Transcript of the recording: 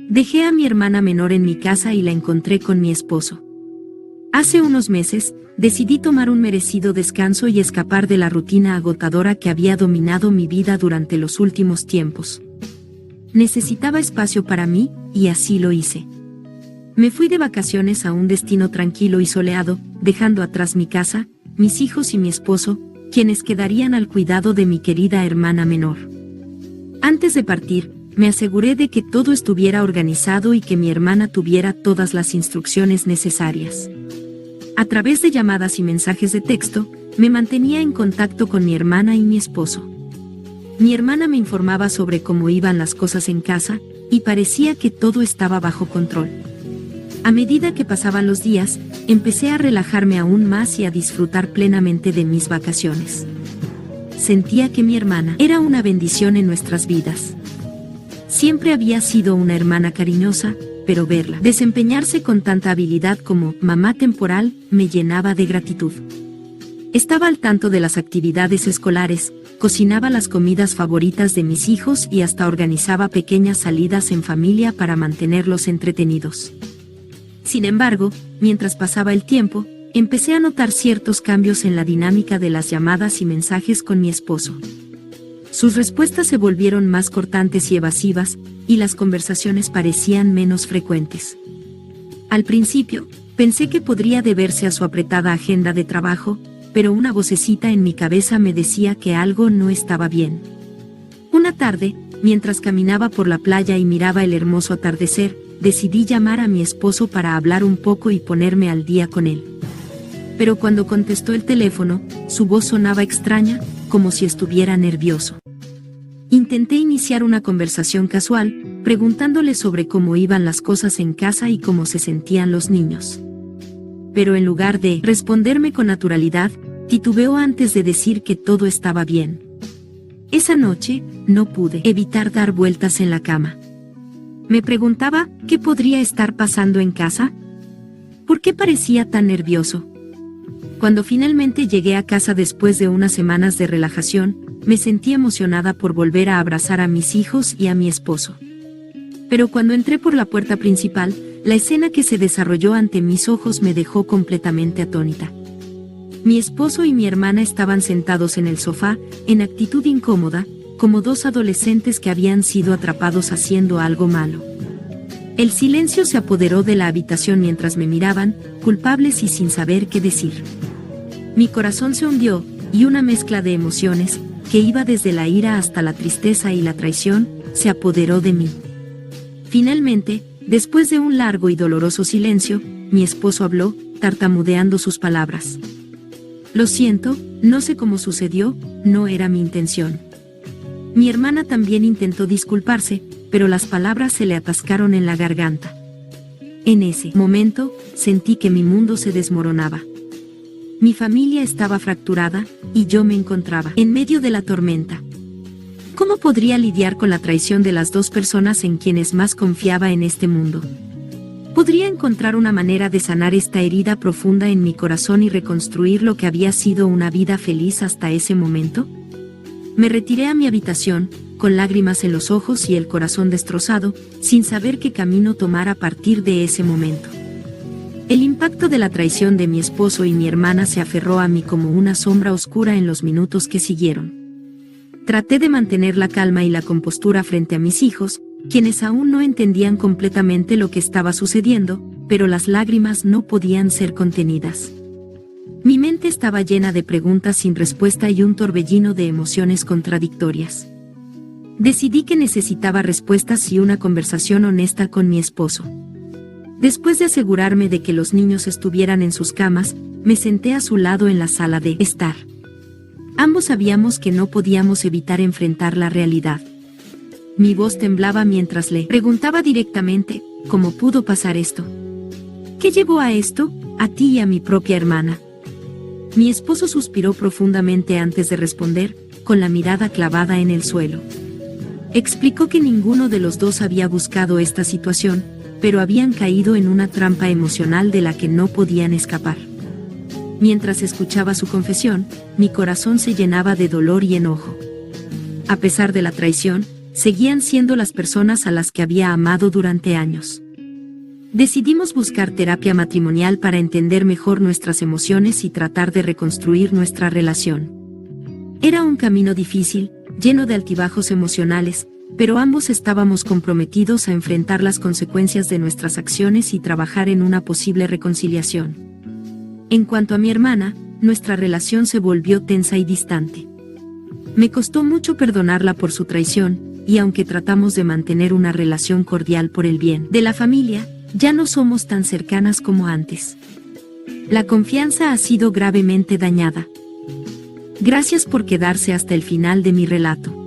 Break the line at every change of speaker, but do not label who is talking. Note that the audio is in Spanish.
Dejé a mi hermana menor en mi casa y la encontré con mi esposo. Hace unos meses, decidí tomar un merecido descanso y escapar de la rutina agotadora que había dominado mi vida durante los últimos tiempos. Necesitaba espacio para mí, y así lo hice. Me fui de vacaciones a un destino tranquilo y soleado, dejando atrás mi casa, mis hijos y mi esposo, quienes quedarían al cuidado de mi querida hermana menor. Antes de partir, me aseguré de que todo estuviera organizado y que mi hermana tuviera todas las instrucciones necesarias. A través de llamadas y mensajes de texto, me mantenía en contacto con mi hermana y mi esposo. Mi hermana me informaba sobre cómo iban las cosas en casa, y parecía que todo estaba bajo control. A medida que pasaban los días, empecé a relajarme aún más y a disfrutar plenamente de mis vacaciones. Sentía que mi hermana era una bendición en nuestras vidas. Siempre había sido una hermana cariñosa, pero verla desempeñarse con tanta habilidad como mamá temporal me llenaba de gratitud. Estaba al tanto de las actividades escolares, cocinaba las comidas favoritas de mis hijos y hasta organizaba pequeñas salidas en familia para mantenerlos entretenidos. Sin embargo, mientras pasaba el tiempo, empecé a notar ciertos cambios en la dinámica de las llamadas y mensajes con mi esposo. Sus respuestas se volvieron más cortantes y evasivas, y las conversaciones parecían menos frecuentes. Al principio, pensé que podría deberse a su apretada agenda de trabajo, pero una vocecita en mi cabeza me decía que algo no estaba bien. Una tarde, mientras caminaba por la playa y miraba el hermoso atardecer, decidí llamar a mi esposo para hablar un poco y ponerme al día con él. Pero cuando contestó el teléfono, su voz sonaba extraña, como si estuviera nervioso. Intenté iniciar una conversación casual, preguntándole sobre cómo iban las cosas en casa y cómo se sentían los niños. Pero en lugar de responderme con naturalidad, titubeó antes de decir que todo estaba bien. Esa noche, no pude evitar dar vueltas en la cama. Me preguntaba, ¿qué podría estar pasando en casa? ¿Por qué parecía tan nervioso? Cuando finalmente llegué a casa después de unas semanas de relajación, me sentí emocionada por volver a abrazar a mis hijos y a mi esposo. Pero cuando entré por la puerta principal, la escena que se desarrolló ante mis ojos me dejó completamente atónita. Mi esposo y mi hermana estaban sentados en el sofá, en actitud incómoda, como dos adolescentes que habían sido atrapados haciendo algo malo. El silencio se apoderó de la habitación mientras me miraban, culpables y sin saber qué decir. Mi corazón se hundió, y una mezcla de emociones, que iba desde la ira hasta la tristeza y la traición, se apoderó de mí. Finalmente, después de un largo y doloroso silencio, mi esposo habló, tartamudeando sus palabras. Lo siento, no sé cómo sucedió, no era mi intención. Mi hermana también intentó disculparse, pero las palabras se le atascaron en la garganta. En ese momento, sentí que mi mundo se desmoronaba. Mi familia estaba fracturada, y yo me encontraba en medio de la tormenta. ¿Cómo podría lidiar con la traición de las dos personas en quienes más confiaba en este mundo? ¿Podría encontrar una manera de sanar esta herida profunda en mi corazón y reconstruir lo que había sido una vida feliz hasta ese momento? Me retiré a mi habitación, con lágrimas en los ojos y el corazón destrozado, sin saber qué camino tomar a partir de ese momento. El impacto de la traición de mi esposo y mi hermana se aferró a mí como una sombra oscura en los minutos que siguieron. Traté de mantener la calma y la compostura frente a mis hijos, quienes aún no entendían completamente lo que estaba sucediendo, pero las lágrimas no podían ser contenidas. Mi mente estaba llena de preguntas sin respuesta y un torbellino de emociones contradictorias. Decidí que necesitaba respuestas y una conversación honesta con mi esposo. Después de asegurarme de que los niños estuvieran en sus camas, me senté a su lado en la sala de estar. Ambos sabíamos que no podíamos evitar enfrentar la realidad. Mi voz temblaba mientras le preguntaba directamente, ¿cómo pudo pasar esto? ¿Qué llevó a esto, a ti y a mi propia hermana? Mi esposo suspiró profundamente antes de responder, con la mirada clavada en el suelo. Explicó que ninguno de los dos había buscado esta situación, pero habían caído en una trampa emocional de la que no podían escapar. Mientras escuchaba su confesión, mi corazón se llenaba de dolor y enojo. A pesar de la traición, seguían siendo las personas a las que había amado durante años. Decidimos buscar terapia matrimonial para entender mejor nuestras emociones y tratar de reconstruir nuestra relación. Era un camino difícil, lleno de altibajos emocionales, pero ambos estábamos comprometidos a enfrentar las consecuencias de nuestras acciones y trabajar en una posible reconciliación. En cuanto a mi hermana, nuestra relación se volvió tensa y distante. Me costó mucho perdonarla por su traición, y aunque tratamos de mantener una relación cordial por el bien de la familia, ya no somos tan cercanas como antes. La confianza ha sido gravemente dañada. Gracias por quedarse hasta el final de mi relato.